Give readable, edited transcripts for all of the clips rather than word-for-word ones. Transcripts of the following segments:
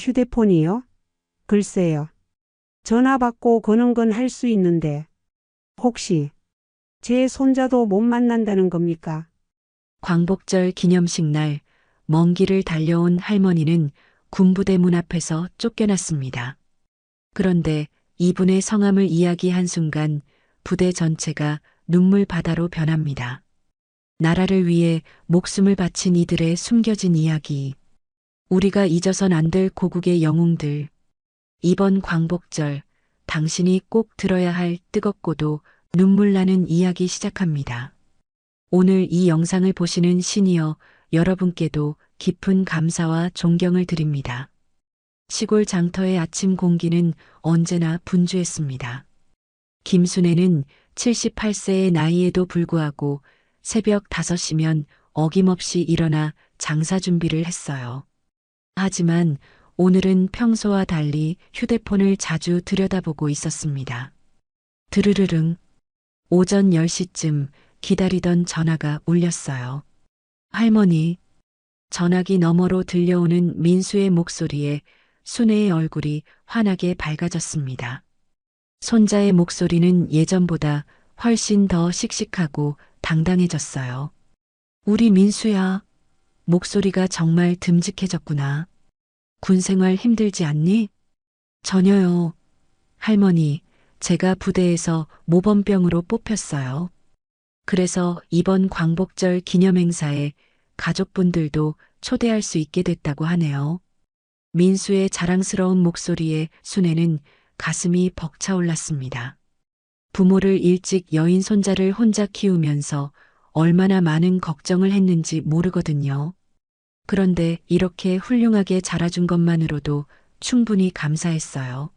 휴대폰이요? 글쎄요. 전화 받고 거는 건 할 수 있는데 혹시 제 손자도 못 만난다는 겁니까? 광복절 기념식 날 먼 길을 달려온 할머니는 군부대 문 앞에서 쫓겨났습니다. 그런데 이분의 성함을 이야기한 순간 부대 전체가 눈물 바다로 변합니다. 나라를 위해 목숨을 바친 이들의 숨겨진 이야기. 우리가 잊어선 안 될 고국의 영웅들. 이번 광복절 당신이 꼭 들어야 할 뜨겁고도 눈물 나는 이야기 시작합니다. 오늘 이 영상을 보시는 시니어 여러분께도 깊은 감사와 존경을 드립니다. 시골 장터의 아침 공기는 언제나 분주했습니다. 김순애는 78세의 나이에도 불구하고 새벽 5시면 어김없이 일어나 장사 준비를 했어요. 하지만 오늘은 평소와 달리 휴대폰을 자주 들여다보고 있었습니다. 드르르릉. 오전 10시쯤 기다리던 전화가 울렸어요. 할머니. 전화기 너머로 들려오는 민수의 목소리에 순애의 얼굴이 환하게 밝아졌습니다. 손자의 목소리는 예전보다 훨씬 더 씩씩하고 당당해졌어요. 우리 민수야. 목소리가 정말 듬직해졌구나. 군 생활 힘들지 않니? 전혀요. 할머니, 제가 부대에서 모범병으로 뽑혔어요. 그래서 이번 광복절 기념행사에 가족분들도 초대할 수 있게 됐다고 하네요. 민수의 자랑스러운 목소리에 순애는 가슴이 벅차올랐습니다. 부모를 일찍 여인 손자를 혼자 키우면서 얼마나 많은 걱정을 했는지 모르거든요. 그런데 이렇게 훌륭하게 자라준 것만으로도 충분히 감사했어요.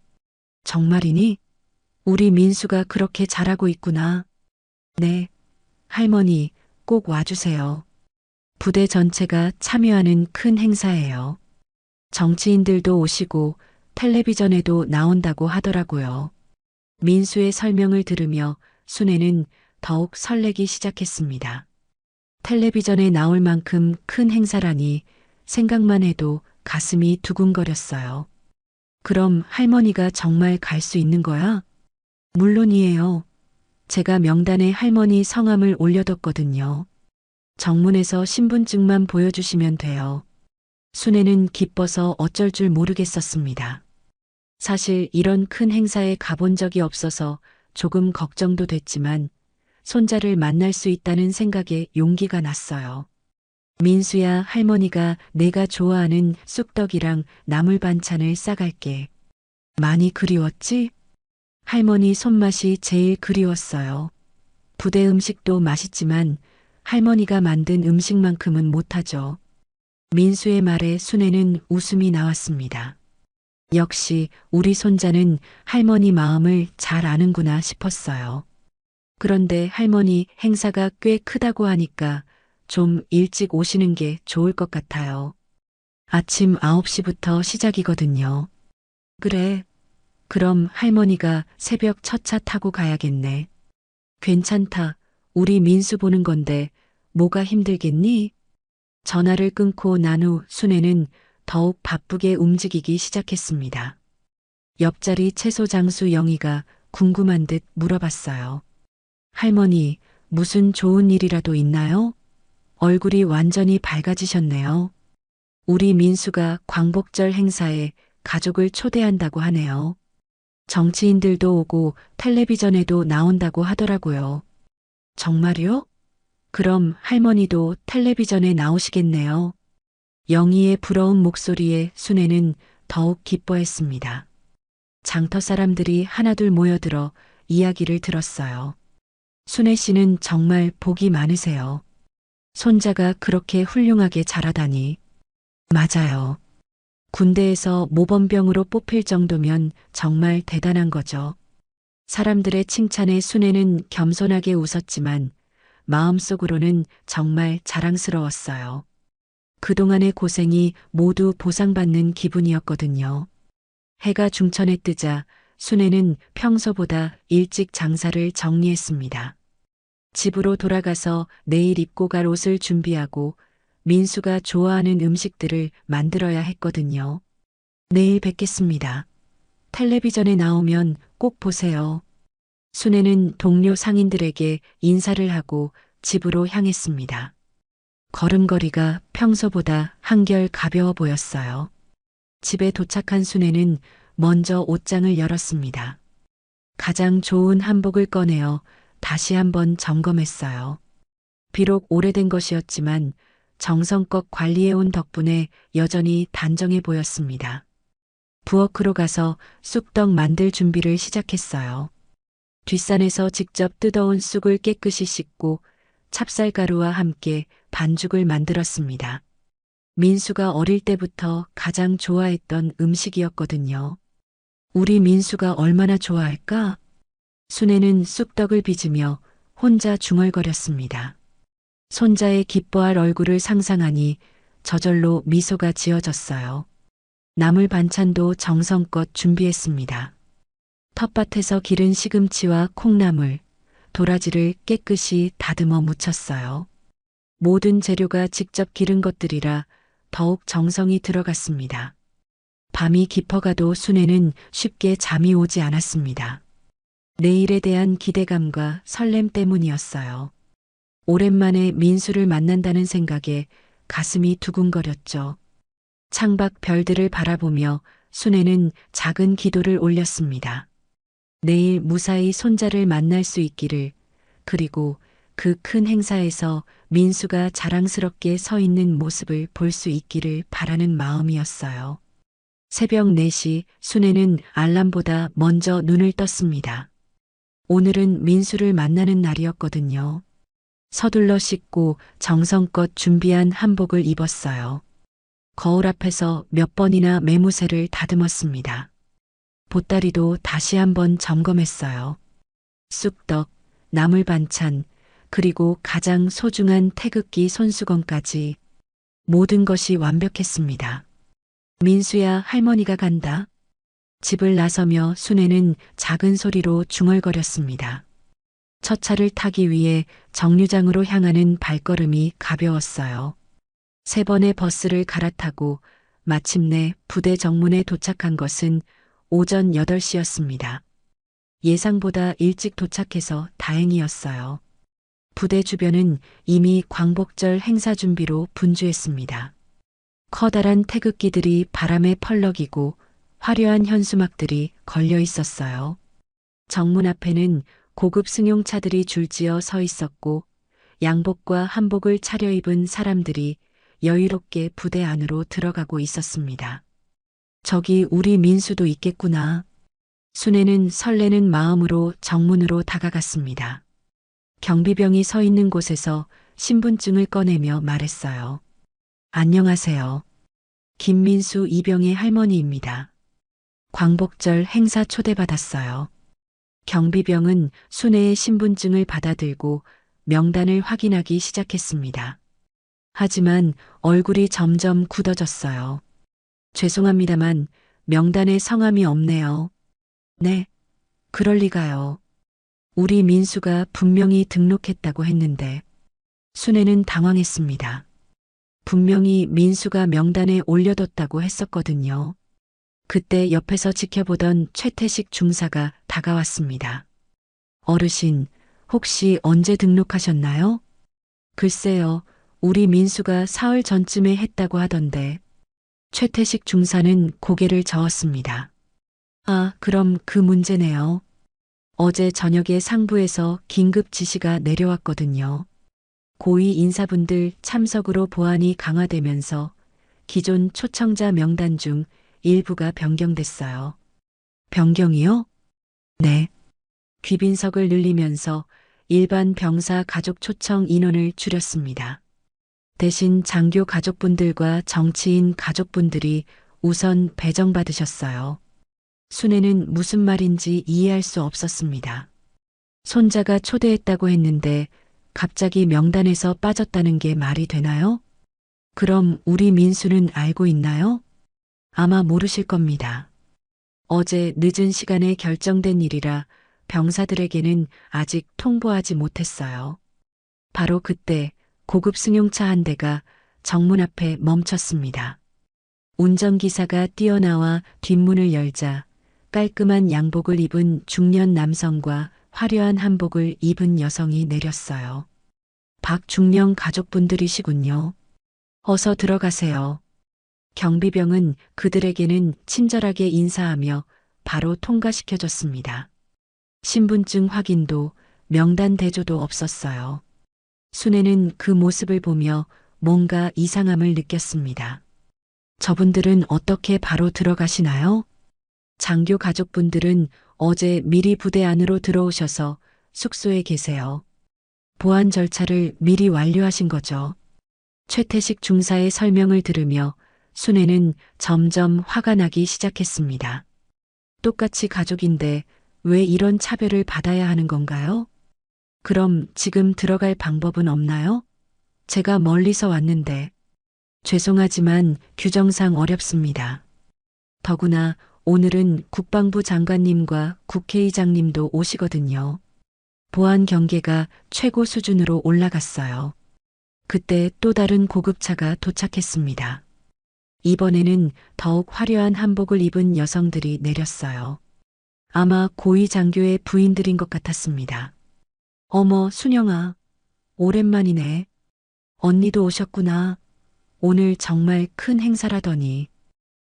정말이니? 우리 민수가 그렇게 잘하고 있구나. 네. 할머니, 꼭 와주세요. 부대 전체가 참여하는 큰 행사예요. 정치인들도 오시고 텔레비전에도 나온다고 하더라고요. 민수의 설명을 들으며 순애는 더욱 설레기 시작했습니다. 텔레비전에 나올 만큼 큰 행사라니 생각만 해도 가슴이 두근거렸어요. 그럼 할머니가 정말 갈 수 있는 거야? 물론이에요. 제가 명단에 할머니 성함을 올려뒀거든요. 정문에서 신분증만 보여주시면 돼요. 순애는 기뻐서 어쩔 줄 모르겠었습니다. 사실 이런 큰 행사에 가본 적이 없어서 조금 걱정도 됐지만 손자를 만날 수 있다는 생각에 용기가 났어요. 민수야, 할머니가 내가 좋아하는 쑥떡이랑 나물 반찬을 싸갈게. 많이 그리웠지? 할머니 손맛이 제일 그리웠어요. 부대 음식도 맛있지만 할머니가 만든 음식만큼은 못하죠. 민수의 말에 순애는 웃음이 나왔습니다. 역시 우리 손자는 할머니 마음을 잘 아는구나 싶었어요. 그런데 할머니 행사가 꽤 크다고 하니까 좀 일찍 오시는 게 좋을 것 같아요. 아침 9시부터 시작이거든요. 그래. 그럼 할머니가 새벽 첫 차 타고 가야겠네. 괜찮다. 우리 민수 보는 건데 뭐가 힘들겠니? 전화를 끊고 난 후 순애는 더욱 바쁘게 움직이기 시작했습니다. 옆자리 채소 장수 영희가 궁금한 듯 물어봤어요. 할머니, 무슨 좋은 일이라도 있나요? 얼굴이 완전히 밝아지셨네요. 우리 민수가 광복절 행사에 가족을 초대한다고 하네요. 정치인들도 오고 텔레비전에도 나온다고 하더라고요. 정말요? 그럼 할머니도 텔레비전에 나오시겠네요. 영희의 부러운 목소리에 순애는 더욱 기뻐했습니다. 장터 사람들이 하나둘 모여들어 이야기를 들었어요. 순애 씨는 정말 복이 많으세요. 손자가 그렇게 훌륭하게 자라다니. 맞아요. 군대에서 모범병으로 뽑힐 정도면 정말 대단한 거죠. 사람들의 칭찬에 순애는 겸손하게 웃었지만 마음속으로는 정말 자랑스러웠어요. 그동안의 고생이 모두 보상받는 기분이었거든요. 해가 중천에 뜨자 순애는 평소보다 일찍 장사를 정리했습니다. 집으로 돌아가서 내일 입고 갈 옷을 준비하고 민수가 좋아하는 음식들을 만들어야 했거든요. 내일 뵙겠습니다. 텔레비전에 나오면 꼭 보세요. 순애는 동료 상인들에게 인사를 하고 집으로 향했습니다. 걸음걸이가 평소보다 한결 가벼워 보였어요. 집에 도착한 순애는 먼저 옷장을 열었습니다. 가장 좋은 한복을 꺼내어 다시 한번 점검했어요. 비록 오래된 것이었지만 정성껏 관리해온 덕분에 여전히 단정해 보였습니다. 부엌으로 가서 쑥떡 만들 준비를 시작했어요. 뒷산에서 직접 뜯어온 쑥을 깨끗이 씻고 찹쌀가루와 함께 반죽을 만들었습니다. 민수가 어릴 때부터 가장 좋아했던 음식이었거든요. 우리 민수가 얼마나 좋아할까? 순애는 쑥떡을 빚으며 혼자 중얼거렸습니다. 손자의 기뻐할 얼굴을 상상하니 저절로 미소가 지어졌어요. 나물 반찬도 정성껏 준비했습니다. 텃밭에서 기른 시금치와 콩나물, 도라지를 깨끗이 다듬어 무쳤어요. 모든 재료가 직접 기른 것들이라 더욱 정성이 들어갔습니다. 밤이 깊어가도 순애는 쉽게 잠이 오지 않았습니다. 내일에 대한 기대감과 설렘 때문이었어요. 오랜만에 민수를 만난다는 생각에 가슴이 두근거렸죠. 창밖 별들을 바라보며 순애는 작은 기도를 올렸습니다. 내일 무사히 손자를 만날 수 있기를, 그리고 그 큰 행사에서 민수가 자랑스럽게 서 있는 모습을 볼 수 있기를 바라는 마음이었어요. 새벽 4시 순애는 알람보다 먼저 눈을 떴습니다. 오늘은 민수를 만나는 날이었거든요. 서둘러 씻고 정성껏 준비한 한복을 입었어요. 거울 앞에서 몇 번이나 매무새를 다듬었습니다. 보따리도 다시 한번 점검했어요. 쑥떡, 나물 반찬, 그리고 가장 소중한 태극기 손수건까지 모든 것이 완벽했습니다. 민수야, 할머니가 간다. 집을 나서며 순애는 작은 소리로 중얼거렸습니다. 첫 차를 타기 위해 정류장으로 향하는 발걸음이 가벼웠어요. 3번의 버스를 갈아타고 마침내 부대 정문에 도착한 것은 오전 8시였습니다. 예상보다 일찍 도착해서 다행이었어요. 부대 주변은 이미 광복절 행사 준비로 분주했습니다. 커다란 태극기들이 바람에 펄럭이고 화려한 현수막들이 걸려 있었어요. 정문 앞에는 고급 승용차들이 줄지어 서 있었고 양복과 한복을 차려입은 사람들이 여유롭게 부대 안으로 들어가고 있었습니다. 저기 우리 민수도 있겠구나. 순애는 설레는 마음으로 정문으로 다가갔습니다. 경비병이 서 있는 곳에서 신분증을 꺼내며 말했어요. 안녕하세요. 김민수 이병의 할머니입니다. 광복절 행사 초대받았어요. 경비병은 순애의 신분증을 받아들고 명단을 확인하기 시작했습니다. 하지만 얼굴이 점점 굳어졌어요. 죄송합니다만 명단에 성함이 없네요. 네, 그럴 리가요. 우리 민수가 분명히 등록했다고 했는데. 순애는 당황했습니다. 분명히 민수가 명단에 올려뒀다고 했었거든요. 그때 옆에서 지켜보던 최태식 중사가 다가왔습니다. 어르신, 혹시 언제 등록하셨나요? 글쎄요, 우리 민수가 사흘 전쯤에 했다고 하던데. 최태식 중사는 고개를 저었습니다. 아, 그럼 그 문제네요. 어제 저녁에 상부에서 긴급 지시가 내려왔거든요. 고위 인사분들 참석으로 보안이 강화되면서 기존 초청자 명단 중 일부가 변경됐어요. 변경이요? 네. 귀빈석을 늘리면서 일반 병사 가족 초청 인원을 줄였습니다. 대신 장교 가족분들과 정치인 가족분들이 우선 배정받으셨어요. 순애는 무슨 말인지 이해할 수 없었습니다. 손자가 초대했다고 했는데 갑자기 명단에서 빠졌다는 게 말이 되나요? 그럼 우리 민수는 알고 있나요? 아마 모르실 겁니다. 어제 늦은 시간에 결정된 일이라 병사들에게는 아직 통보하지 못했어요. 바로 그때 고급 승용차 한 대가 정문 앞에 멈췄습니다. 운전기사가 뛰어나와 뒷문을 열자 깔끔한 양복을 입은 중년 남성과 화려한 한복을 입은 여성이 내렸어요. 박중령 가족분들이시군요. 어서 들어가세요. 경비병은 그들에게는 친절하게 인사하며 바로 통과시켜줬습니다. 신분증 확인도 명단 대조도 없었어요. 순애는 그 모습을 보며 뭔가 이상함을 느꼈습니다. 저분들은 어떻게 바로 들어가시나요? 장교 가족분들은 어제 미리 부대 안으로 들어오셔서 숙소에 계세요. 보안 절차를 미리 완료하신 거죠. 최태식 중사의 설명을 들으며 순애는 점점 화가 나기 시작했습니다. 똑같이 가족인데 왜 이런 차별을 받아야 하는 건가요? 그럼 지금 들어갈 방법은 없나요? 제가 멀리서 왔는데. 죄송하지만 규정상 어렵습니다. 더구나 오늘은 국방부 장관님과 국회의장님도 오시거든요. 보안 경계가 최고 수준으로 올라갔어요. 그때 또 다른 고급차가 도착했습니다. 이번에는 더욱 화려한 한복을 입은 여성들이 내렸어요. 아마 고위 장교의 부인들인 것 같았습니다. 어머, 순영아. 오랜만이네. 언니도 오셨구나. 오늘 정말 큰 행사라더니.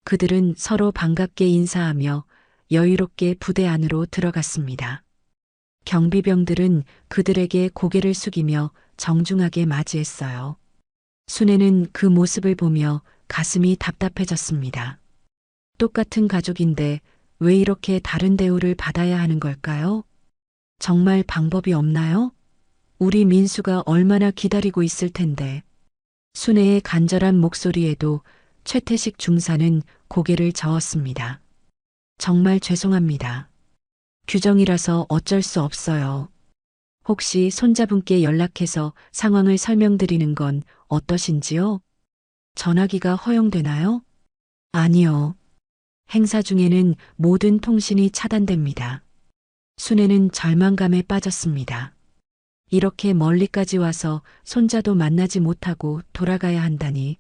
그들은 서로 반갑게 인사하며 여유롭게 부대 안으로 들어갔습니다. 경비병들은 그들에게 고개를 숙이며 정중하게 맞이했어요. 순애는 그 모습을 보며 가슴이 답답해졌습니다. 똑같은 가족인데 왜 이렇게 다른 대우를 받아야 하는 걸까요? 정말 방법이 없나요? 우리 민수가 얼마나 기다리고 있을 텐데. 순애의 간절한 목소리에도 최태식 중사는 고개를 저었습니다. 정말 죄송합니다. 규정이라서 어쩔 수 없어요. 혹시 손자분께 연락해서 상황을 설명드리는 건 어떠신지요? 전화기가 허용되나요? 아니요. 행사 중에는 모든 통신이 차단됩니다. 순애는 절망감에 빠졌습니다. 이렇게 멀리까지 와서 손자도 만나지 못하고 돌아가야 한다니.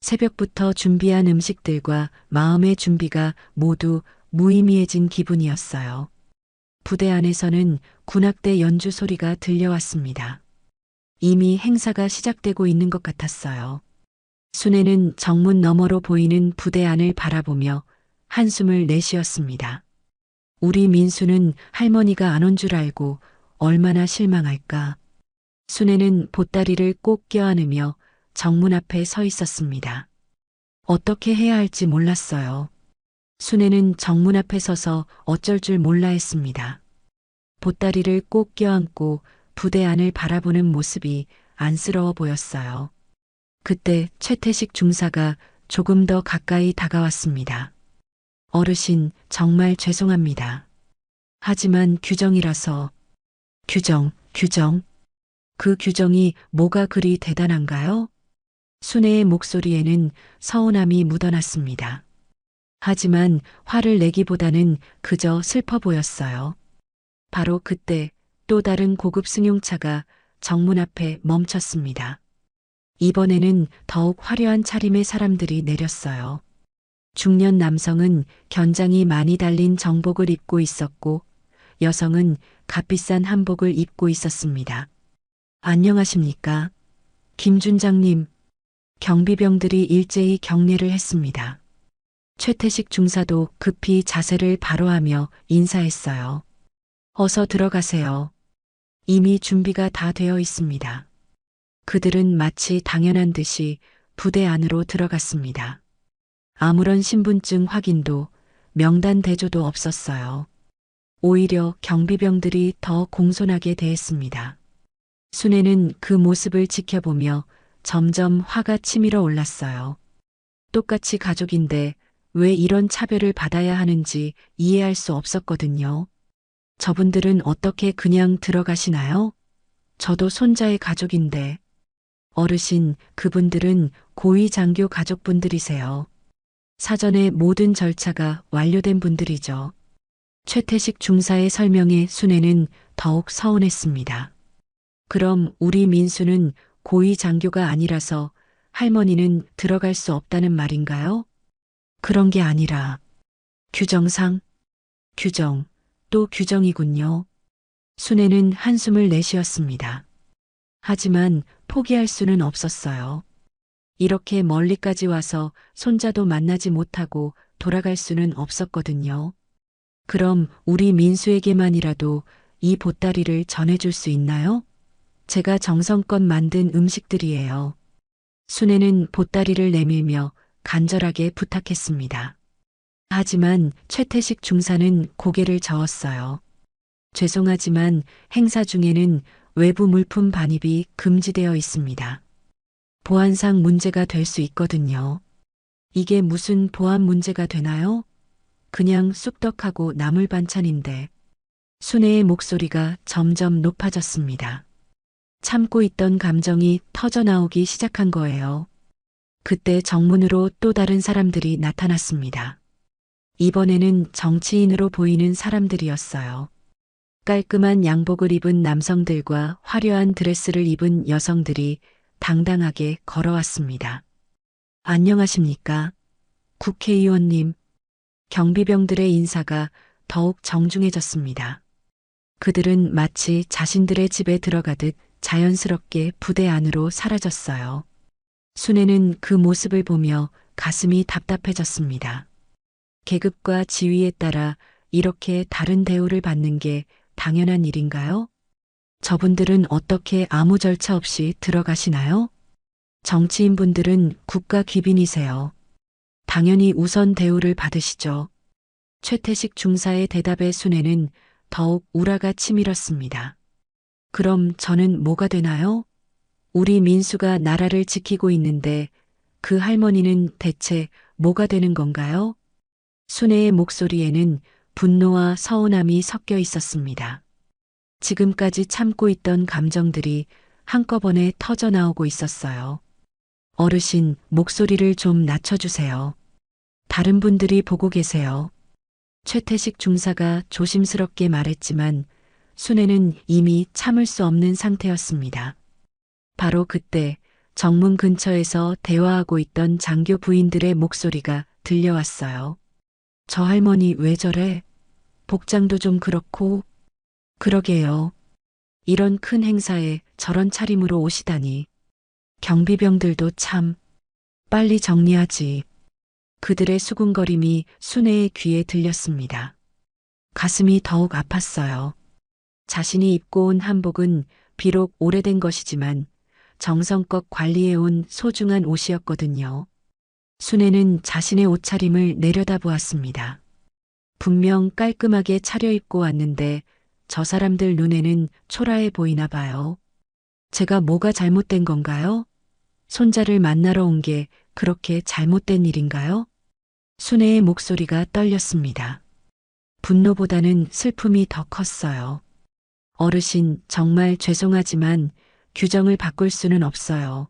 새벽부터 준비한 음식들과 마음의 준비가 모두 무의미해진 기분이었어요. 부대 안에서는 군악대 연주 소리가 들려왔습니다. 이미 행사가 시작되고 있는 것 같았어요. 순애는 정문 너머로 보이는 부대 안을 바라보며 한숨을 내쉬었습니다. 우리 민수는 할머니가 안 온 줄 알고 얼마나 실망할까. 순애는 보따리를 꼭 껴안으며 정문 앞에 서 있었습니다. 어떻게 해야 할지 몰랐어요. 순애는 정문 앞에 서서 어쩔 줄 몰라 했습니다. 보따리를 꼭 껴안고 부대 안을 바라보는 모습이 안쓰러워 보였어요. 그때 최태식 중사가 조금 더 가까이 다가왔습니다. 어르신, 정말 죄송합니다. 하지만 규정이라서. 규정. 그 규정이 뭐가 그리 대단한가요? 순애의 목소리에는 서운함이 묻어났습니다. 하지만 화를 내기보다는 그저 슬퍼 보였어요. 바로 그때 또 다른 고급 승용차가 정문 앞에 멈췄습니다. 이번에는 더욱 화려한 차림의 사람들이 내렸어요. 중년 남성은 견장이 많이 달린 정복을 입고 있었고 여성은 값비싼 한복을 입고 있었습니다. 안녕하십니까? 김준장님. 경비병들이 일제히 경례를 했습니다. 최태식 중사도 급히 자세를 바로하며 인사했어요. 어서 들어가세요. 이미 준비가 다 되어 있습니다. 그들은 마치 당연한 듯이 부대 안으로 들어갔습니다. 아무런 신분증 확인도 명단 대조도 없었어요. 오히려 경비병들이 더 공손하게 대했습니다. 순애는 그 모습을 지켜보며 점점 화가 치밀어 올랐어요. 똑같이 가족인데 왜 이런 차별을 받아야 하는지 이해할 수 없었거든요. 저분들은 어떻게 그냥 들어가시나요? 저도 손자의 가족인데. 어르신, 그분들은 고위 장교 가족분들이세요. 사전에 모든 절차가 완료된 분들이죠. 최태식 중사의 설명에 순애는 더욱 서운했습니다. 그럼 우리 민수는 고위 장교가 아니라서 할머니는 들어갈 수 없다는 말인가요? 그런 게 아니라 규정상 규정 또 규정이군요. 순애는 한숨을 내쉬었습니다. 하지만 포기할 수는 없었어요. 이렇게 멀리까지 와서 손자도 만나지 못하고 돌아갈 수는 없었거든요. 그럼 우리 민수에게만이라도 이 보따리를 전해줄 수 있나요? 제가 정성껏 만든 음식들이에요. 순애는 보따리를 내밀며 간절하게 부탁했습니다. 하지만 최태식 중사는 고개를 저었어요. 죄송하지만 행사 중에는 외부 물품 반입이 금지되어 있습니다. 보안상 문제가 될 수 있거든요. 이게 무슨 보안 문제가 되나요? 그냥 쑥떡하고 나물 반찬인데. 순애의 목소리가 점점 높아졌습니다. 참고 있던 감정이 터져나오기 시작한 거예요. 그때 정문으로 또 다른 사람들이 나타났습니다. 이번에는 정치인으로 보이는 사람들이었어요. 깔끔한 양복을 입은 남성들과 화려한 드레스를 입은 여성들이 당당하게 걸어왔습니다. 안녕하십니까? 국회의원님. 경비병들의 인사가 더욱 정중해졌습니다. 그들은 마치 자신들의 집에 들어가듯 자연스럽게 부대 안으로 사라졌어요. 순애는 그 모습을 보며 가슴이 답답해졌습니다. 계급과 지위에 따라 이렇게 다른 대우를 받는 게 당연한 일인가요? 저분들은 어떻게 아무 절차 없이 들어가시나요? 정치인분들은 국가 귀빈이세요. 당연히 우선 대우를 받으시죠. 최태식 중사의 대답에 순애는 더욱 우라가 치밀었습니다. 그럼 저는 뭐가 되나요? 우리 민수가 나라를 지키고 있는데 그 할머니는 대체 뭐가 되는 건가요? 순애의 목소리에는 분노와 서운함이 섞여 있었습니다. 지금까지 참고 있던 감정들이 한꺼번에 터져 나오고 있었어요. 어르신, 목소리를 좀 낮춰주세요. 다른 분들이 보고 계세요. 최태식 중사가 조심스럽게 말했지만 순애는 이미 참을 수 없는 상태였습니다. 바로 그때 정문 근처에서 대화하고 있던 장교 부인들의 목소리가 들려왔어요. 저 할머니 왜 저래? 복장도 좀 그렇고. 그러게요. 이런 큰 행사에 저런 차림으로 오시다니. 경비병들도 참. 빨리 정리하지. 그들의 수군거림이 순애의 귀에 들렸습니다. 가슴이 더욱 아팠어요. 자신이 입고 온 한복은 비록 오래된 것이지만 정성껏 관리해온 소중한 옷이었거든요. 순애는 자신의 옷차림을 내려다보았습니다. 분명 깔끔하게 차려입고 왔는데 저 사람들 눈에는 초라해 보이나 봐요. 제가 뭐가 잘못된 건가요? 손자를 만나러 온 게 그렇게 잘못된 일인가요? 순애의 목소리가 떨렸습니다. 분노보다는 슬픔이 더 컸어요. 어르신, 정말 죄송하지만 규정을 바꿀 수는 없어요.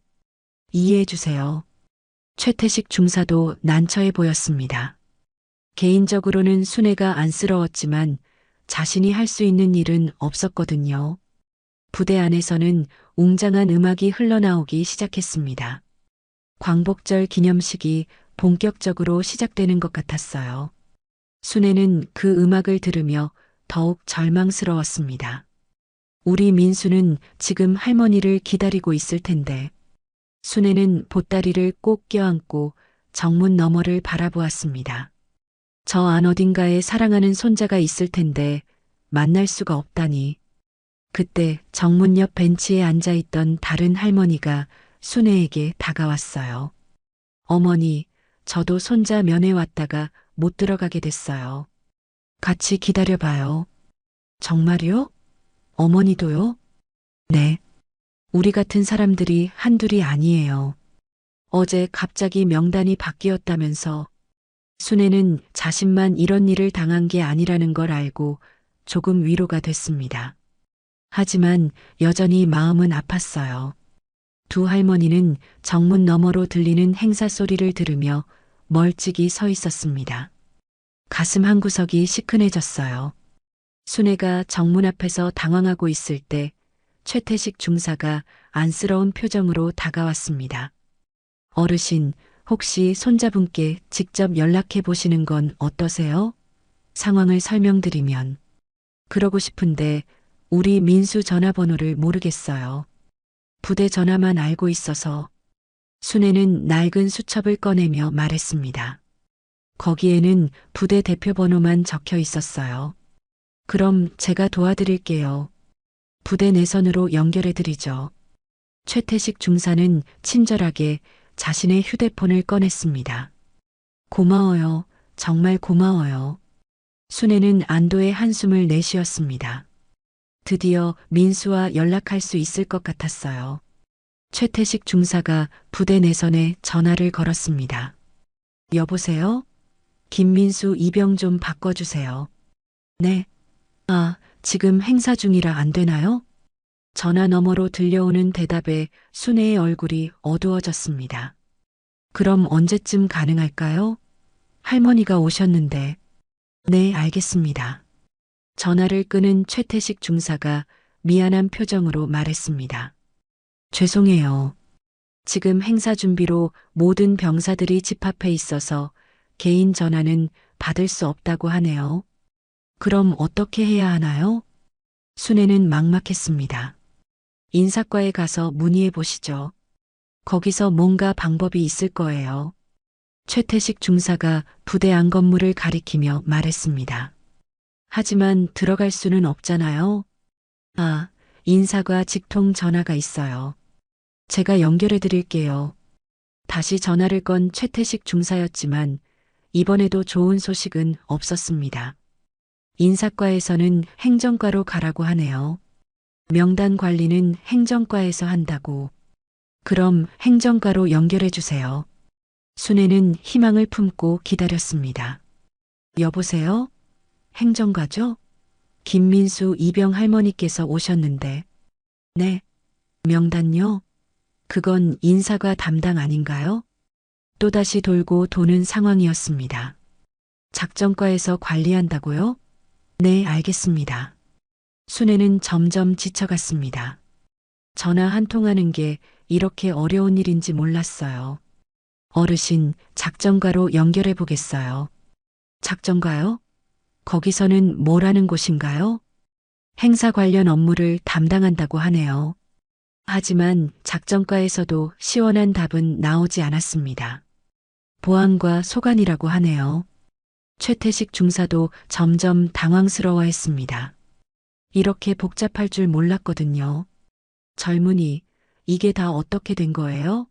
이해해 주세요. 최태식 중사도 난처해 보였습니다. 개인적으로는 순애가 안쓰러웠지만 자신이 할 수 있는 일은 없었거든요. 부대 안에서는 웅장한 음악이 흘러나오기 시작했습니다. 광복절 기념식이 본격적으로 시작되는 것 같았어요. 순애는 그 음악을 들으며 더욱 절망스러웠습니다. 우리 민수는 지금 할머니를 기다리고 있을 텐데. 순애는 보따리를 꼭 껴안고 정문 너머를 바라보았습니다. 저 안 어딘가에 사랑하는 손자가 있을 텐데 만날 수가 없다니. 그때 정문 옆 벤치에 앉아있던 다른 할머니가 순애에게 다가왔어요. 어머니, 저도 손자 면회 왔다가 못 들어가게 됐어요. 같이 기다려봐요. 정말요? 어머니도요? 네. 우리 같은 사람들이 한둘이 아니에요. 어제 갑자기 명단이 바뀌었다면서. 순애는 자신만 이런 일을 당한 게 아니라는 걸 알고 조금 위로가 됐습니다. 하지만 여전히 마음은 아팠어요. 두 할머니는 정문 너머로 들리는 행사 소리를 들으며 멀찍이 서 있었습니다. 가슴 한구석이 시큰해졌어요. 순애가 정문 앞에서 당황하고 있을 때 최태식 중사가 안쓰러운 표정으로 다가왔습니다. 어르신, 혹시 손자분께 직접 연락해 보시는 건 어떠세요? 상황을 설명드리면 그러고 싶은데 우리 민수 전화번호를 모르겠어요. 부대 전화만 알고 있어서 순애는 낡은 수첩을 꺼내며 말했습니다. 거기에는 부대 대표 번호만 적혀 있었어요. 그럼 제가 도와드릴게요. 부대 내선으로 연결해드리죠. 최태식 중사는 친절하게 자신의 휴대폰을 꺼냈습니다. 고마워요. 정말 고마워요. 순애는 안도의 한숨을 내쉬었습니다. 드디어 민수와 연락할 수 있을 것 같았어요. 최태식 중사가 부대 내선에 전화를 걸었습니다. 여보세요? 김민수 이병 좀 바꿔주세요. 네. 아, 지금 행사 중이라 안 되나요? 전화 너머로 들려오는 대답에 순애의 얼굴이 어두워졌습니다. 그럼 언제쯤 가능할까요? 할머니가 오셨는데. 네, 알겠습니다. 전화를 끄는 최태식 중사가 미안한 표정으로 말했습니다. 죄송해요. 지금 행사 준비로 모든 병사들이 집합해 있어서 개인 전화는 받을 수 없다고 하네요. 그럼 어떻게 해야 하나요? 순애는 막막했습니다. 인사과에 가서 문의해 보시죠. 거기서 뭔가 방법이 있을 거예요. 최태식 중사가 부대 안 건물을 가리키며 말했습니다. 하지만 들어갈 수는 없잖아요. 아, 인사과 직통 전화가 있어요. 제가 연결해 드릴게요. 다시 전화를 건 최태식 중사였지만 이번에도 좋은 소식은 없었습니다. 인사과에서는 행정과로 가라고 하네요. 명단 관리는 행정과에서 한다고. 그럼 행정과로 연결해 주세요. 순애는 희망을 품고 기다렸습니다. 여보세요? 행정과죠? 김민수 이병 할머니께서 오셨는데. 네. 명단요? 그건 인사과 담당 아닌가요? 또다시 돌고 도는 상황이었습니다. 작전과에서 관리한다고요? 네, 알겠습니다. 순애는 점점 지쳐갔습니다. 전화 한 통하는 게 이렇게 어려운 일인지 몰랐어요. 어르신, 작전과로 연결해 보겠어요. 작전과요? 거기서는 뭘 하는 곳인가요? 행사 관련 업무를 담당한다고 하네요. 하지만 작전과에서도 시원한 답은 나오지 않았습니다. 보안과 소관이라고 하네요. 최태식 중사도 점점 당황스러워했습니다. 이렇게 복잡할 줄 몰랐거든요. 젊은이, 이게 다 어떻게 된 거예요?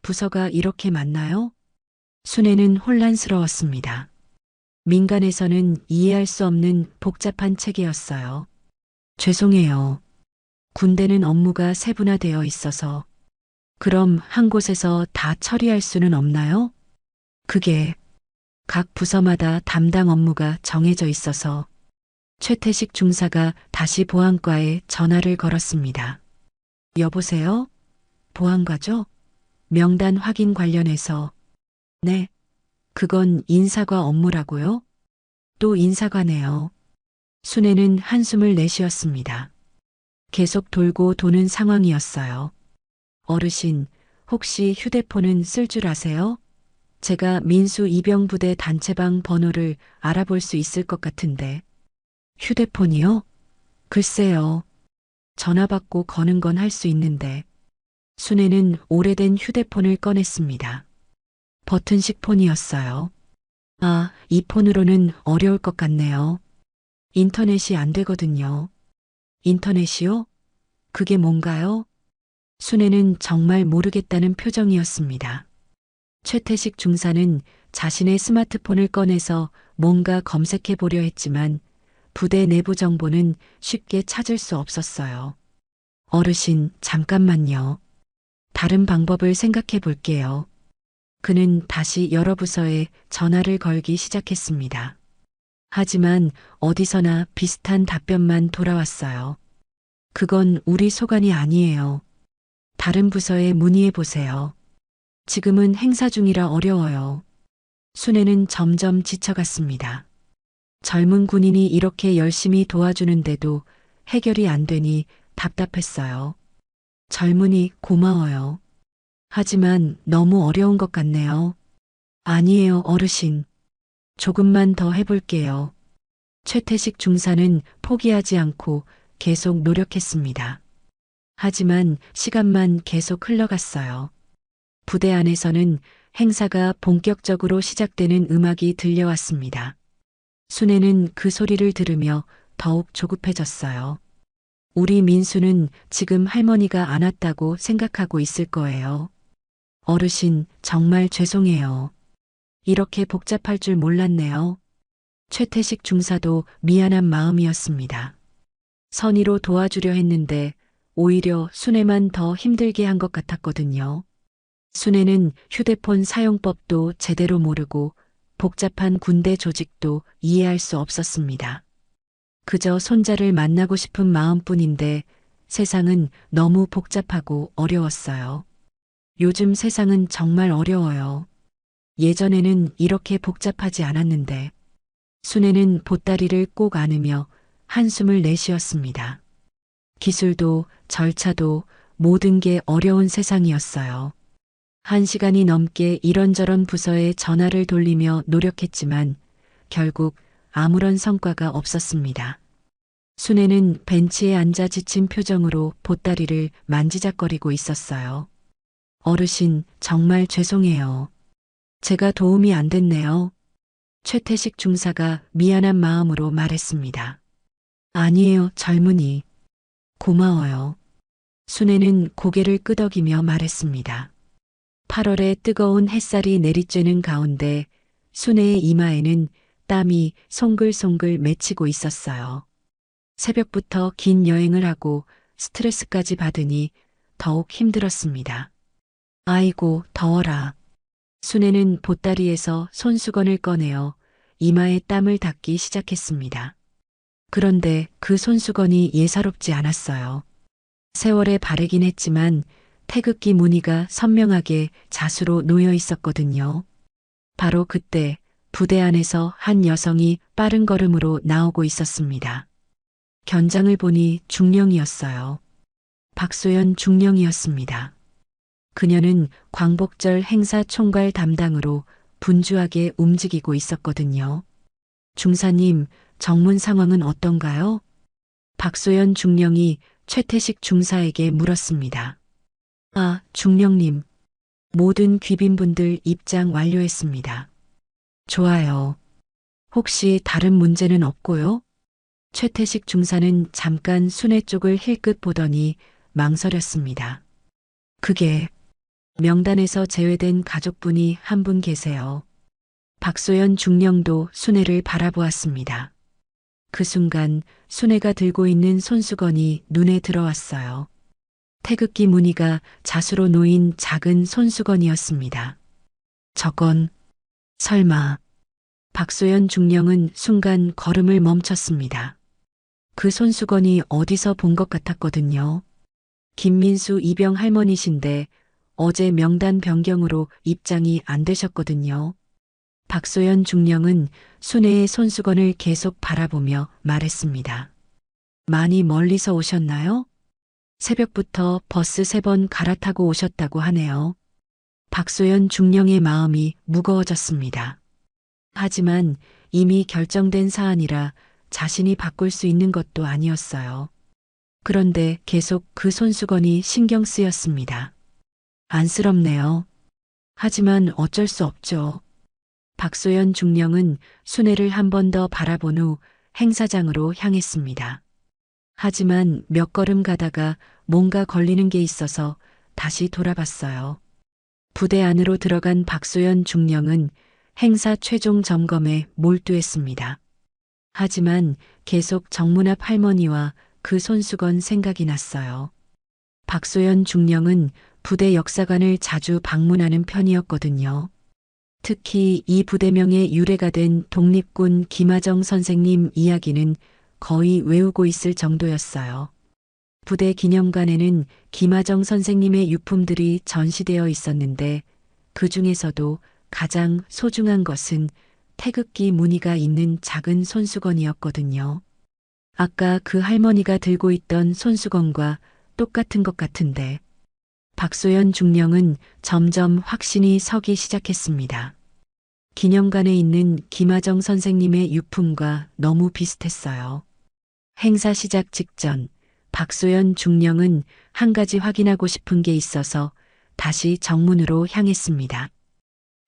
부서가 이렇게 많나요? 순애는 혼란스러웠습니다. 민간에서는 이해할 수 없는 복잡한 체계였어요. 죄송해요. 군대는 업무가 세분화되어 있어서. 그럼 한 곳에서 다 처리할 수는 없나요? 그게 각 부서마다 담당 업무가 정해져 있어서. 최태식 중사가 다시 보안과에 전화를 걸었습니다. 여보세요? 보안과죠? 명단 확인 관련해서. 네. 그건 인사과 업무라고요? 또 인사과네요. 순애는 한숨을 내쉬었습니다. 계속 돌고 도는 상황이었어요. 어르신, 혹시 휴대폰은 쓸 줄 아세요? 제가 민수 이병부대 단체방 번호를 알아볼 수 있을 것 같은데. 휴대폰이요? 글쎄요. 전화 받고 거는 건 할 수 있는데. 순애는 오래된 휴대폰을 꺼냈습니다. 버튼식 폰이었어요. 아, 이 폰으로는 어려울 것 같네요. 인터넷이 안 되거든요. 인터넷이요? 그게 뭔가요? 순애는 정말 모르겠다는 표정이었습니다. 최태식 중사는 자신의 스마트폰을 꺼내서 뭔가 검색해 보려 했지만 부대 내부 정보는 쉽게 찾을 수 없었어요. 어르신, 잠깐만요. 다른 방법을 생각해 볼게요. 그는 다시 여러 부서에 전화를 걸기 시작했습니다. 하지만 어디서나 비슷한 답변만 돌아왔어요. 그건 우리 소관이 아니에요. 다른 부서에 문의해 보세요. 지금은 행사 중이라 어려워요. 순애는 점점 지쳐갔습니다. 젊은 군인이 이렇게 열심히 도와주는데도 해결이 안 되니 답답했어요. 젊은이 고마워요. 하지만 너무 어려운 것 같네요. 아니에요, 어르신. 조금만 더 해볼게요. 최태식 중사는 포기하지 않고 계속 노력했습니다. 하지만 시간만 계속 흘러갔어요. 부대 안에서는 행사가 본격적으로 시작되는 음악이 들려왔습니다. 순애는 그 소리를 들으며 더욱 조급해졌어요. 우리 민수는 지금 할머니가 안 왔다고 생각하고 있을 거예요. 어르신, 정말 죄송해요. 이렇게 복잡할 줄 몰랐네요. 최태식 중사도 미안한 마음이었습니다. 선의로 도와주려 했는데 오히려 순애만 더 힘들게 한 것 같았거든요. 순애는 휴대폰 사용법도 제대로 모르고 복잡한 군대 조직도 이해할 수 없었습니다. 그저 손자를 만나고 싶은 마음뿐인데 세상은 너무 복잡하고 어려웠어요. 요즘 세상은 정말 어려워요. 예전에는 이렇게 복잡하지 않았는데 순애는 보따리를 꼭 안으며 한숨을 내쉬었습니다. 기술도 절차도 모든 게 어려운 세상이었어요. 1시간이 넘게 이런저런 부서에 전화를 돌리며 노력했지만 결국 아무런 성과가 없었습니다. 순애는 벤치에 앉아 지친 표정으로 보따리를 만지작거리고 있었어요. 어르신, 정말 죄송해요. 제가 도움이 안 됐네요. 최태식 중사가 미안한 마음으로 말했습니다. 아니에요, 젊은이. 고마워요. 순애는 고개를 끄덕이며 말했습니다. 8월의 뜨거운 햇살이 내리쬐는 가운데 순애의 이마에는 땀이 송글송글 맺히고 있었어요. 새벽부터 긴 여행을 하고 스트레스까지 받으니 더욱 힘들었습니다. 아이고, 더워라. 순애는 보따리에서 손수건을 꺼내어 이마에 땀을 닦기 시작했습니다. 그런데 그 손수건이 예사롭지 않았어요. 세월에 바래긴 했지만 태극기 무늬가 선명하게 자수로 놓여 있었거든요. 바로 그때 부대 안에서 한 여성이 빠른 걸음으로 나오고 있었습니다. 견장을 보니 중령이었어요. 박소연 중령이었습니다. 그녀는 광복절 행사 총괄 담당으로 분주하게 움직이고 있었거든요. 중사님, 정문 상황은 어떤가요? 박소연 중령이 최태식 중사에게 물었습니다. 아, 중령님. 모든 귀빈분들 입장 완료했습니다. 좋아요. 혹시 다른 문제는 없고요? 최태식 중사는 잠깐 순애 쪽을 힐끗 보더니 망설였습니다. 그게 명단에서 제외된 가족분이 한 분 계세요. 박소연 중령도 순애를 바라보았습니다. 그 순간 순애가 들고 있는 손수건이 눈에 들어왔어요. 태극기 무늬가 자수로 놓인 작은 손수건이었습니다. 저건 설마. 박소연 중령은 순간 걸음을 멈췄습니다. 그 손수건이 어디서 본 것 같았거든요. 김민수 이병 할머니신데 어제 명단 변경으로 입장이 안 되셨거든요. 박소연 중령은 순애의 손수건을 계속 바라보며 말했습니다. 많이 멀리서 오셨나요? 새벽부터 버스 3번 갈아타고 오셨다고 하네요. 박소연 중령의 마음이 무거워졌습니다. 하지만 이미 결정된 사안이라 자신이 바꿀 수 있는 것도 아니었어요. 그런데 계속 그 손수건이 신경 쓰였습니다. 안쓰럽네요. 하지만 어쩔 수 없죠. 박소연 중령은 순애를 한 번 더 바라본 후 행사장으로 향했습니다. 하지만 몇 걸음 가다가 뭔가 걸리는 게 있어서 다시 돌아봤어요. 부대 안으로 들어간 박소연 중령은 행사 최종 점검에 몰두했습니다. 하지만 계속 정문 앞 할머니와 그 손수건 생각이 났어요. 박소연 중령은 부대 역사관을 자주 방문하는 편이었거든요. 특히 이 부대명의 유래가 된 독립군 김하정 선생님 이야기는 거의 외우고 있을 정도였어요. 부대 기념관에는 김하정 선생님의 유품들이 전시되어 있었는데 그 중에서도 가장 소중한 것은 태극기 무늬가 있는 작은 손수건이었거든요. 아까 그 할머니가 들고 있던 손수건과 똑같은 것 같은데 박소연 중령은 점점 확신이 서기 시작했습니다. 기념관에 있는 김하정 선생님의 유품과 너무 비슷했어요. 행사 시작 직전 박소연 중령은 한 가지 확인하고 싶은 게 있어서 다시 정문으로 향했습니다.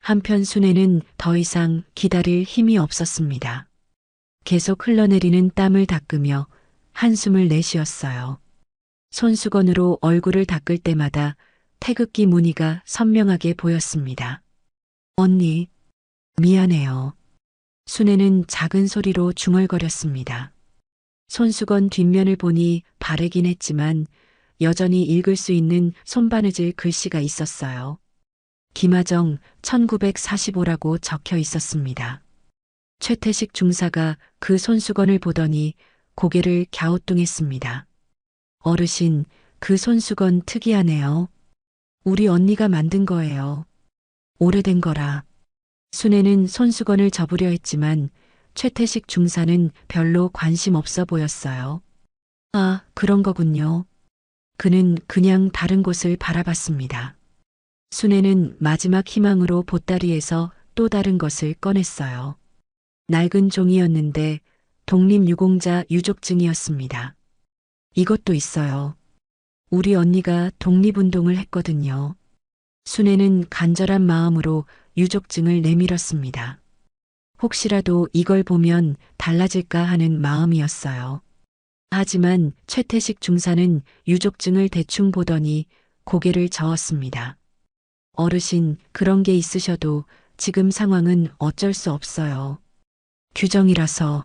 한편 순애는 더 이상 기다릴 힘이 없었습니다. 계속 흘러내리는 땀을 닦으며 한숨을 내쉬었어요. 손수건으로 얼굴을 닦을 때마다 태극기 무늬가 선명하게 보였습니다. 언니, 미안해요. 순애는 작은 소리로 중얼거렸습니다. 손수건 뒷면을 보니 바래긴 했지만 여전히 읽을 수 있는 손바느질 글씨가 있었어요. 김하정 1945라고 적혀 있었습니다. 최태식 중사가 그 손수건을 보더니 고개를 갸우뚱했습니다. 어르신, 그 손수건 특이하네요. 우리 언니가 만든 거예요. 오래된 거라. 순애는 손수건을 접으려 했지만 최태식 중사는 별로 관심 없어 보였어요. 아, 그런 거군요. 그는 그냥 다른 곳을 바라봤습니다. 순애는 마지막 희망으로 보따리에서 또 다른 것을 꺼냈어요. 낡은 종이였는데 독립유공자 유족증이었습니다. 이것도 있어요. 우리 언니가 독립운동을 했거든요. 순애는 간절한 마음으로 유족증을 내밀었습니다. 혹시라도 이걸 보면 달라질까 하는 마음이었어요. 하지만 최태식 중사는 유족증을 대충 보더니 고개를 저었습니다. 어르신, 그런 게 있으셔도 지금 상황은 어쩔 수 없어요. 규정이라서.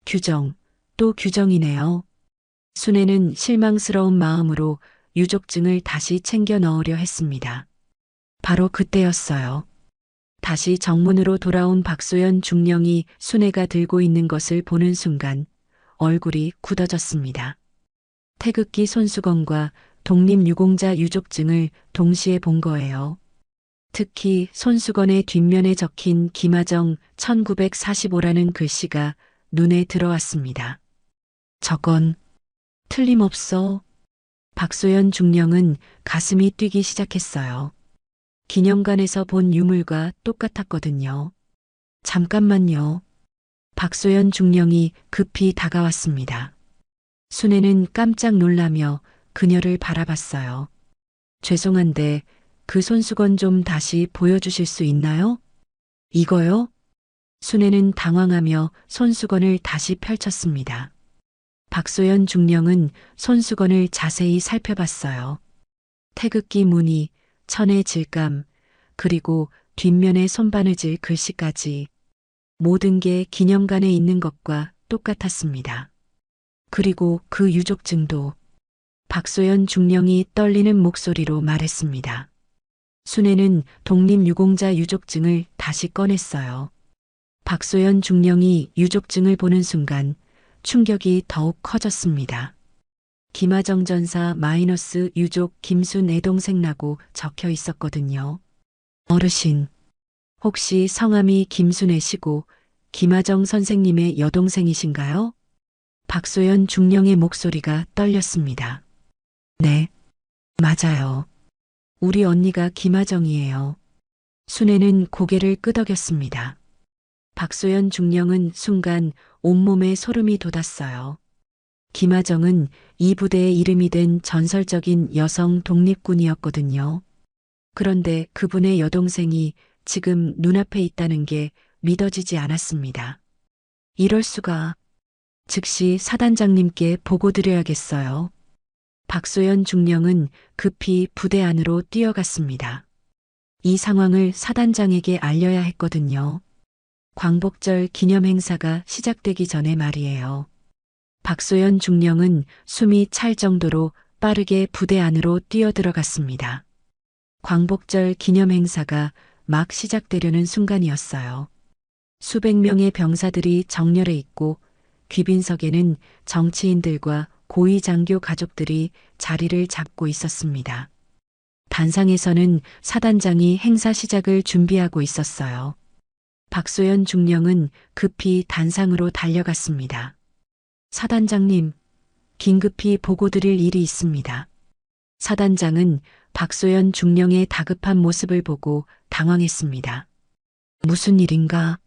규정, 또 규정이네요. 순애는 실망스러운 마음으로 유족증을 다시 챙겨 넣으려 했습니다. 바로 그때였어요. 다시 정문으로 돌아온 박소연 중령이 순애가 들고 있는 것을 보는 순간 얼굴이 굳어졌습니다. 태극기 손수건과 독립유공자 유족증을 동시에 본 거예요. 특히 손수건의 뒷면에 적힌 김하정 1945라는 글씨가 눈에 들어왔습니다. 저건 틀림없어. 박소연 중령은 가슴이 뛰기 시작했어요. 기념관에서 본 유물과 똑같았거든요. 잠깐만요. 박소연 중령이 급히 다가왔습니다. 순애는 깜짝 놀라며 그녀를 바라봤어요. 죄송한데 그 손수건 좀 다시 보여주실 수 있나요? 이거요? 순애는 당황하며 손수건을 다시 펼쳤습니다. 박소연 중령은 손수건을 자세히 살펴봤어요. 태극기 무늬, 천의 질감, 그리고 뒷면의 손바느질 글씨까지 모든 게 기념관에 있는 것과 똑같았습니다. 그리고 그 유족증도. 박소연 중령이 떨리는 목소리로 말했습니다. 순애는 독립유공자 유족증을 다시 꺼냈어요. 박소연 중령이 유족증을 보는 순간 충격이 더욱 커졌습니다. 김하정 전사 마이너스 유족 김순애 동생라고 적혀 있었거든요. 어르신, 혹시 성함이 김순애시고 김하정 선생님의 여동생이신가요? 박소연 중령의 목소리가 떨렸습니다. 네, 맞아요. 우리 언니가 김하정이에요. 순애는 고개를 끄덕였습니다. 박소연 중령은 순간 온몸에 소름이 돋았어요. 김하정은 이 부대의 이름이 된 전설적인 여성 독립군이었거든요. 그런데 그분의 여동생이 지금 눈앞에 있다는 게 믿어지지 않았습니다. 이럴 수가. 즉시 사단장님께 보고드려야겠어요. 박소연 중령은 급히 부대 안으로 뛰어갔습니다. 이 상황을 사단장에게 알려야 했거든요. 광복절 기념 행사가 시작되기 전에 말이에요. 박소연 중령은 숨이 찰 정도로 빠르게 부대 안으로 뛰어들어갔습니다. 광복절 기념 행사가 막 시작되려는 순간이었어요. 수백 명의 병사들이 정렬해 있고 귀빈석에는 정치인들과 고위 장교 가족들이 자리를 잡고 있었습니다. 단상에서는 사단장이 행사 시작을 준비하고 있었어요. 박소연 중령은 급히 단상으로 달려갔습니다. 사단장님, 긴급히 보고드릴 일이 있습니다. 사단장은 박소연 중령의 다급한 모습을 보고 당황했습니다. 무슨 일인가?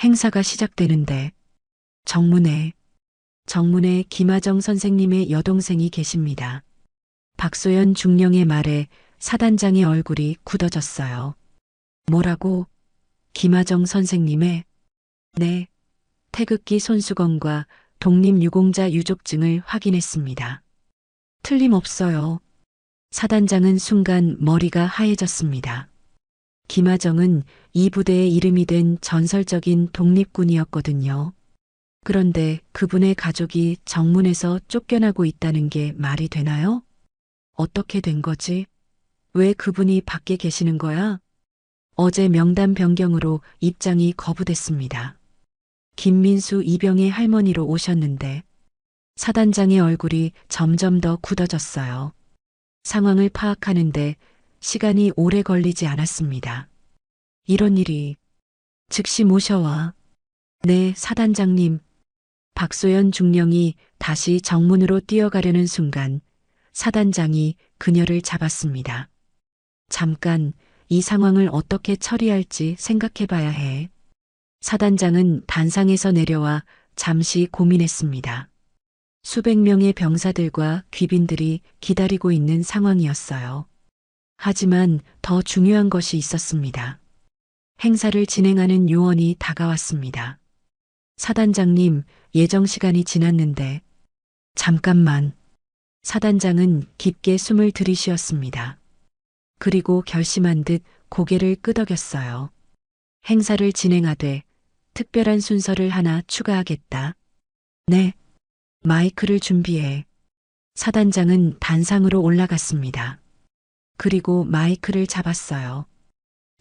행사가 시작되는데. 정문에 김하정 선생님의 여동생이 계십니다. 박소연 중령의 말에 사단장의 얼굴이 굳어졌어요. 뭐라고? 김하정 선생님의? 네. 태극기 손수건과 독립유공자 유족증을 확인했습니다. 틀림없어요. 사단장은 순간 머리가 하얘졌습니다. 김하정은 이 부대의 이름이 된 전설적인 독립군이었거든요. 그런데 그분의 가족이 정문에서 쫓겨나고 있다는 게 말이 되나요? 어떻게 된 거지? 왜 그분이 밖에 계시는 거야? 어제 명단 변경으로 입장이 거부됐습니다. 김민수 이병의 할머니로 오셨는데 사단장의 얼굴이 점점 더 굳어졌어요. 상황을 파악하는데 시간이 오래 걸리지 않았습니다. 이런 일이 즉시 모셔와. 네, 사단장님. 박소연 중령이 다시 정문으로 뛰어가려는 순간 사단장이 그녀를 잡았습니다. 잠깐, 이 상황을 어떻게 처리할지 생각해 봐야 해. 사단장은 단상에서 내려와 잠시 고민했습니다. 수백 명의 병사들과 귀빈들이 기다리고 있는 상황이었어요. 하지만 더 중요한 것이 있었습니다. 행사를 진행하는 요원이 다가왔습니다. 사단장님, 예정 시간이 지났는데. 잠깐만. 사단장은 깊게 숨을 들이쉬었습니다. 그리고 결심한 듯 고개를 끄덕였어요. 행사를 진행하되 특별한 순서를 하나 추가하겠다. 네. 마이크를 준비해. 사단장은 단상으로 올라갔습니다. 그리고 마이크를 잡았어요.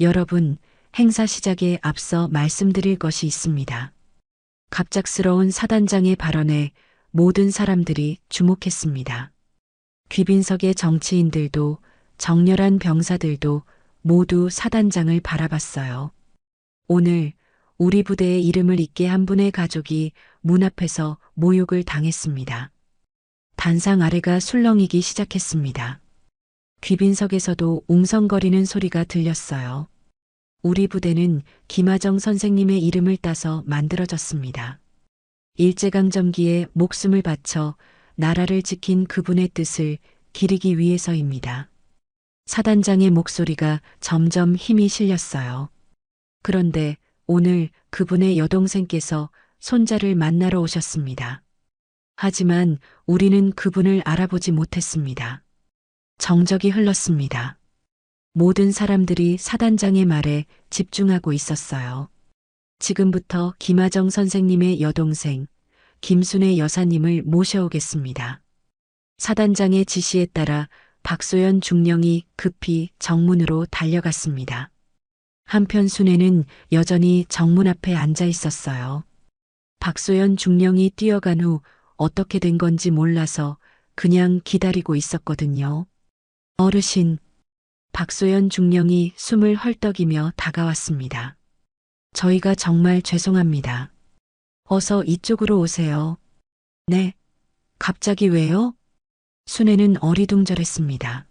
여러분, 행사 시작에 앞서 말씀드릴 것이 있습니다. 갑작스러운 사단장의 발언에 모든 사람들이 주목했습니다. 귀빈석의 정치인들도 정렬한 병사들도 모두 사단장을 바라봤어요. 오늘 우리 부대의 이름을 잊게 한 분의 가족이 문 앞에서 모욕을 당했습니다. 단상 아래가 술렁이기 시작했습니다. 귀빈석에서도 웅성거리는 소리가 들렸어요. 우리 부대는 김하정 선생님의 이름을 따서 만들어졌습니다. 일제강점기에 목숨을 바쳐 나라를 지킨 그분의 뜻을 기리기 위해서입니다. 사단장의 목소리가 점점 힘이 실렸어요. 그런데 오늘 그분의 여동생께서 손자를 만나러 오셨습니다. 하지만 우리는 그분을 알아보지 못했습니다. 정적이 흘렀습니다. 모든 사람들이 사단장의 말에 집중하고 있었어요. 지금부터 김하정 선생님의 여동생, 김순애 여사님을 모셔오겠습니다. 사단장의 지시에 따라 박소연 중령이 급히 정문으로 달려갔습니다. 한편 순애는 여전히 정문 앞에 앉아 있었어요. 박소연 중령이 뛰어간 후 어떻게 된 건지 몰라서 그냥 기다리고 있었거든요. 어르신, 박소연 중령이 숨을 헐떡이며 다가왔습니다. 저희가 정말 죄송합니다. 어서 이쪽으로 오세요. 네. 갑자기 왜요? 순애는 어리둥절했습니다.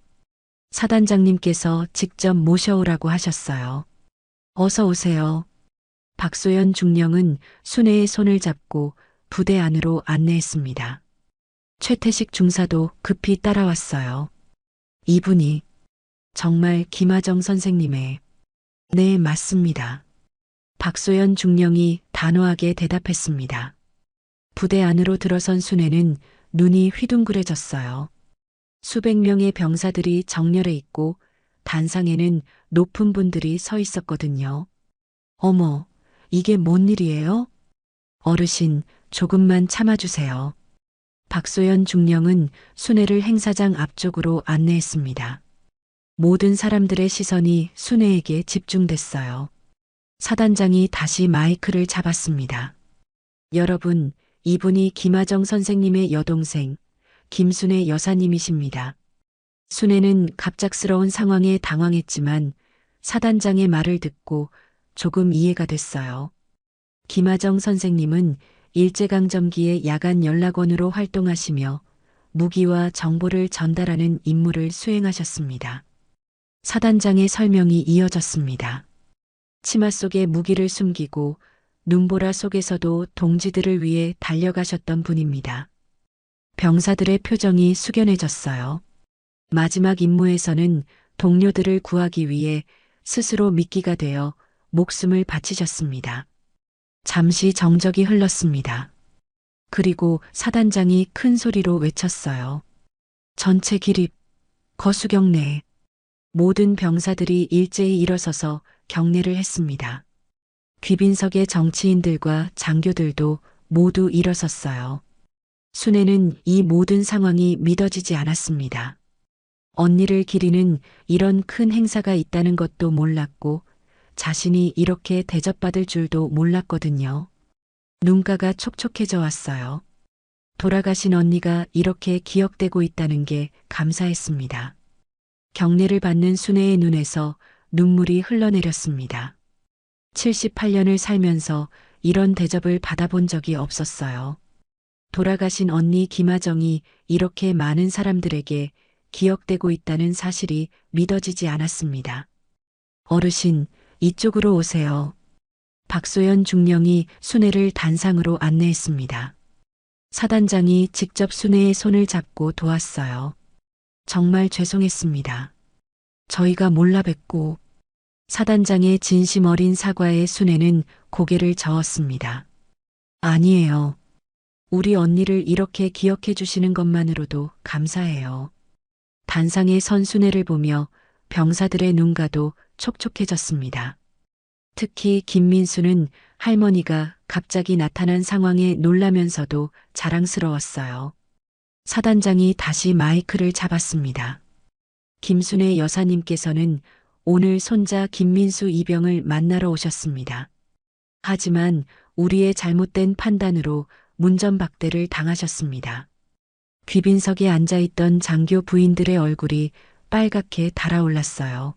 사단장님께서 직접 모셔오라고 하셨어요. 어서 오세요. 박소연 중령은 순애의 손을 잡고 부대 안으로 안내했습니다. 최태식 중사도 급히 따라왔어요. 이분이 정말 김하정 선생님의. 네, 맞습니다. 박소연 중령이 단호하게 대답했습니다. 부대 안으로 들어선 순애는 눈이 휘둥그레졌어요. 수백 명의 병사들이 정렬해 있고 단상에는 높은 분들이 서 있었거든요. 어머, 이게 뭔 일이에요? 어르신, 조금만 참아주세요. 박소연 중령은 순애를 행사장 앞쪽으로 안내했습니다. 모든 사람들의 시선이 순애에게 집중됐어요. 사단장이 다시 마이크를 잡았습니다. 여러분, 이분이 김하정 선생님의 여동생, 김순애 여사님이십니다. 순애는 갑작스러운 상황에 당황했지만 사단장의 말을 듣고 조금 이해가 됐어요. 김하정 선생님은 일제강점기에 야간 연락원으로 활동하시며 무기와 정보를 전달하는 임무를 수행하셨습니다. 사단장의 설명이 이어졌습니다. 치마 속에 무기를 숨기고 눈보라 속에서도 동지들을 위해 달려가셨던 분입니다. 병사들의 표정이 숙연해졌어요. 마지막 임무에서는 동료들을 구하기 위해 스스로 미끼가 되어 목숨을 바치셨습니다. 잠시 정적이 흘렀습니다. 그리고 사단장이 큰 소리로 외쳤어요. 전체 기립, 거수경례. 모든 병사들이 일제히 일어서서 경례를 했습니다. 귀빈석의 정치인들과 장교들도 모두 일어섰어요. 순애는 이 모든 상황이 믿어지지 않았습니다. 언니를 기리는 이런 큰 행사가 있다는 것도 몰랐고 자신이 이렇게 대접받을 줄도 몰랐거든요. 눈가가 촉촉해져 왔어요. 돌아가신 언니가 이렇게 기억되고 있다는 게 감사했습니다. 경례를 받는 순애의 눈에서 눈물이 흘러내렸습니다. 78년을 살면서 이런 대접을 받아본 적이 없었어요. 돌아가신 언니 김하정이 이렇게 많은 사람들에게 기억되고 있다는 사실이 믿어지지 않았습니다. 어르신, 이쪽으로 오세요. 박소연 중령이 순애를 단상으로 안내했습니다. 사단장이 직접 순애의 손을 잡고 도왔어요. 정말 죄송했습니다. 저희가 몰라 뵙고. 사단장의 진심 어린 사과에 순애는 고개를 저었습니다. 아니에요. 우리 언니를 이렇게 기억해 주시는 것만으로도 감사해요. 단상의 선 순애를 보며 병사들의 눈가도 촉촉해졌습니다. 특히 김민수는 할머니가 갑자기 나타난 상황에 놀라면서도 자랑스러웠어요. 사단장이 다시 마이크를 잡았습니다. 김순애 여사님께서는 오늘 손자 김민수 이병을 만나러 오셨습니다. 하지만 우리의 잘못된 판단으로 문전박대를 당하셨습니다. 귀빈석에 앉아있던 장교 부인들의 얼굴이 빨갛게 달아올랐어요.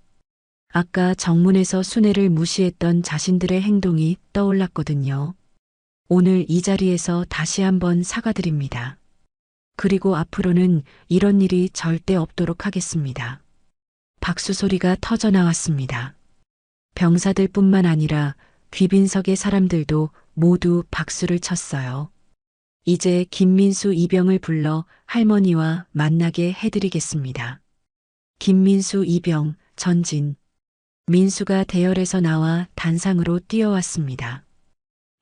아까 정문에서 순애를 무시했던 자신들의 행동이 떠올랐거든요. 오늘 이 자리에서 다시 한번 사과드립니다. 그리고 앞으로는 이런 일이 절대 없도록 하겠습니다. 박수 소리가 터져 나왔습니다. 병사들뿐만 아니라 귀빈석의 사람들도 모두 박수를 쳤어요. 이제 김민수 이병을 불러 할머니와 만나게 해드리겠습니다. 김민수 이병, 전진. 민수가 대열에서 나와 단상으로 뛰어왔습니다.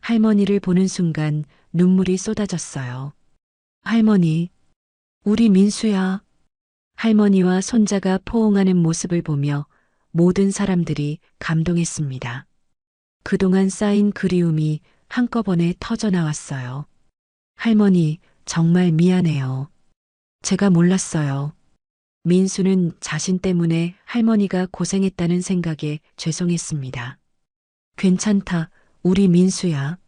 할머니를 보는 순간 눈물이 쏟아졌어요. 할머니, 우리 민수야. 할머니와 손자가 포옹하는 모습을 보며 모든 사람들이 감동했습니다. 그동안 쌓인 그리움이 한꺼번에 터져 나왔어요. 할머니, 정말 미안해요. 제가 몰랐어요. 민수는 자신 때문에 할머니가 고생했다는 생각에 죄송했습니다. 괜찮다, 우리 민수야.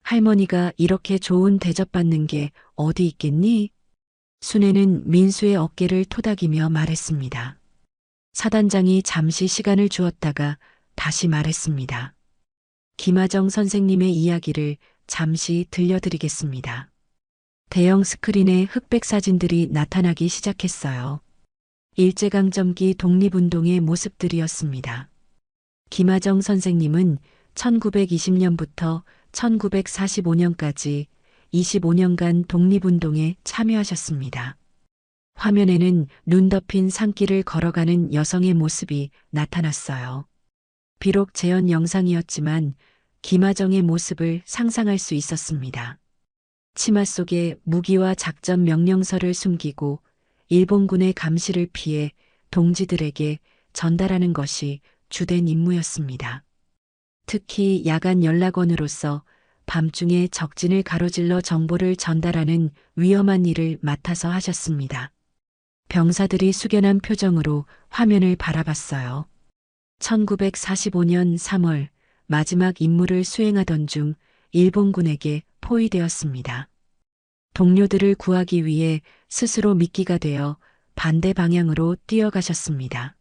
할머니가 이렇게 좋은 대접받는 게 어디 있겠니? 순애는 민수의 어깨를 토닥이며 말했습니다. 사단장이 잠시 시간을 주었다가 다시 말했습니다. 김하정 선생님의 이야기를 잠시 들려드리겠습니다. 대형 스크린에 흑백 사진들이 나타나기 시작했어요. 일제강점기 독립운동의 모습들이었습니다. 김하정 선생님은 1920년부터 1945년까지 25년간 독립운동에 참여하셨습니다. 화면에는 눈 덮인 산길을 걸어가는 여성의 모습이 나타났어요. 비록 재현 영상이었지만 김하정의 모습을 상상할 수 있었습니다. 치마 속에 무기와 작전 명령서를 숨기고 일본군의 감시를 피해 동지들에게 전달하는 것이 주된 임무였습니다. 특히 야간 연락원으로서 밤중에 적진을 가로질러 정보를 전달하는 위험한 일을 맡아서 하셨습니다. 병사들이 숙연한 표정으로 화면을 바라봤어요. 1945년 3월 마지막 임무를 수행하던 중 일본군에게 포위되었습니다. 동료들을 구하기 위해 스스로 미끼가 되어 반대 방향으로 뛰어가셨습니다.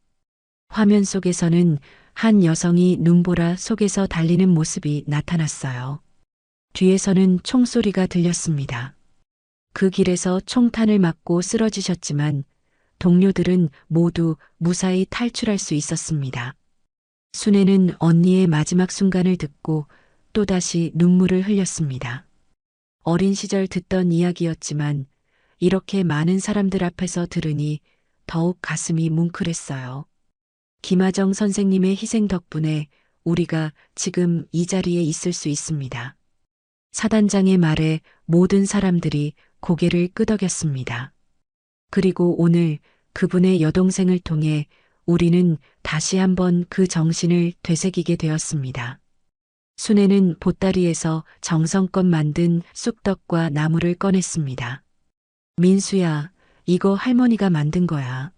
화면 속에서는 한 여성이 눈보라 속에서 달리는 모습이 나타났어요. 뒤에서는 총소리가 들렸습니다. 그 길에서 총탄을 맞고 쓰러지셨지만 동료들은 모두 무사히 탈출할 수 있었습니다. 순애는 언니의 마지막 순간을 듣고 또다시 눈물을 흘렸습니다. 어린 시절 듣던 이야기였지만 이렇게 많은 사람들 앞에서 들으니 더욱 가슴이 뭉클했어요. 김하정 선생님의 희생 덕분에 우리가 지금 이 자리에 있을 수 있습니다. 사단장의 말에 모든 사람들이 고개를 끄덕였습니다. 그리고 오늘 그분의 여동생을 통해 우리는 다시 한번 그 정신을 되새기게 되었습니다. 순애는 보따리에서 정성껏 만든 쑥떡과 나물을 꺼냈습니다. 민수야, 이거 할머니가 만든 거야.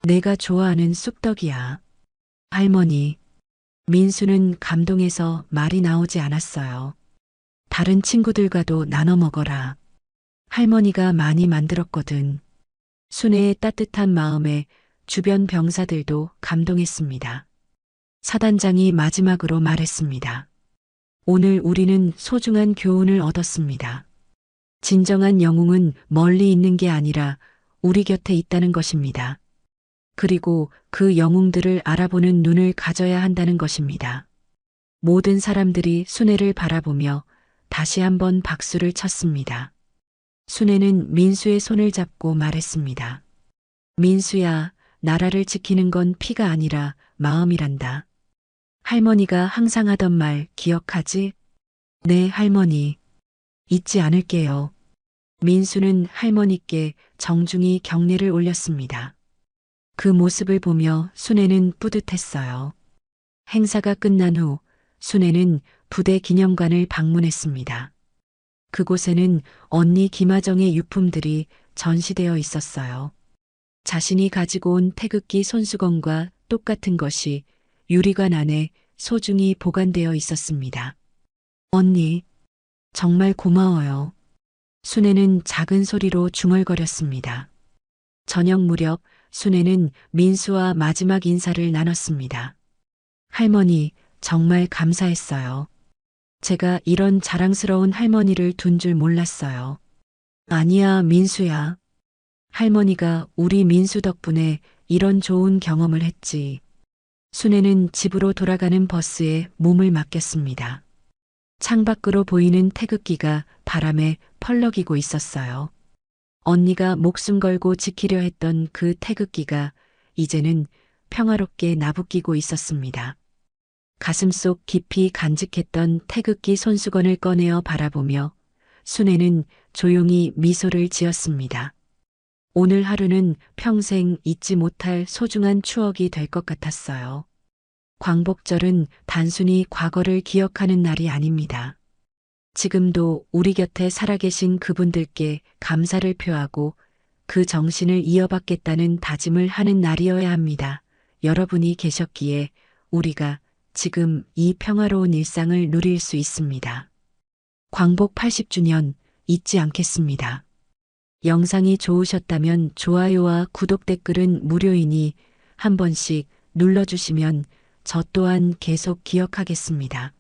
내가 좋아하는 쑥떡이야. 할머니. 민수는 감동해서 말이 나오지 않았어요. 다른 친구들과도 나눠 먹어라. 할머니가 많이 만들었거든. 순애의 따뜻한 마음에 주변 병사들도 감동했습니다. 사단장이 마지막으로 말했습니다. 오늘 우리는 소중한 교훈을 얻었습니다. 진정한 영웅은 멀리 있는 게 아니라 우리 곁에 있다는 것입니다. 그리고 그 영웅들을 알아보는 눈을 가져야 한다는 것입니다. 모든 사람들이 순애를 바라보며 다시 한번 박수를 쳤습니다. 순애는 민수의 손을 잡고 말했습니다. 민수야, 나라를 지키는 건 피가 아니라 마음이란다. 할머니가 항상 하던 말 기억하지? 네, 할머니. 잊지 않을게요. 민수는 할머니께 정중히 경례를 올렸습니다. 그 모습을 보며 순애는 뿌듯했어요. 행사가 끝난 후 순애는 부대 기념관을 방문했습니다. 그곳에는 언니 김하정의 유품들이 전시되어 있었어요. 자신이 가지고 온 태극기 손수건과 똑같은 것이 유리관 안에 소중히 보관되어 있었습니다. 언니, 정말 고마워요. 순애는 작은 소리로 중얼거렸습니다. 저녁 무렵 순애는 민수와 마지막 인사를 나눴습니다. 할머니, 정말 감사했어요. 제가 이런 자랑스러운 할머니를 둔 줄 몰랐어요. 아니야, 민수야. 할머니가 우리 민수 덕분에 이런 좋은 경험을 했지. 순애는 집으로 돌아가는 버스에 몸을 맡겼습니다. 창밖으로 보이는 태극기가 바람에 펄럭이고 있었어요. 언니가 목숨 걸고 지키려 했던 그 태극기가 이제는 평화롭게 나부끼고 있었습니다. 가슴속 깊이 간직했던 태극기 손수건을 꺼내어 바라보며 순애는 조용히 미소를 지었습니다. 오늘 하루는 평생 잊지 못할 소중한 추억이 될 것 같았어요. 광복절은 단순히 과거를 기억하는 날이 아닙니다. 지금도 우리 곁에 살아계신 그분들께 감사를 표하고 그 정신을 이어받겠다는 다짐을 하는 날이어야 합니다. 여러분이 계셨기에 우리가 지금 이 평화로운 일상을 누릴 수 있습니다. 광복 80주년 잊지 않겠습니다. 영상이 좋으셨다면 좋아요와 구독 댓글은 무료이니 한 번씩 눌러주시면 저 또한 계속 기억하겠습니다.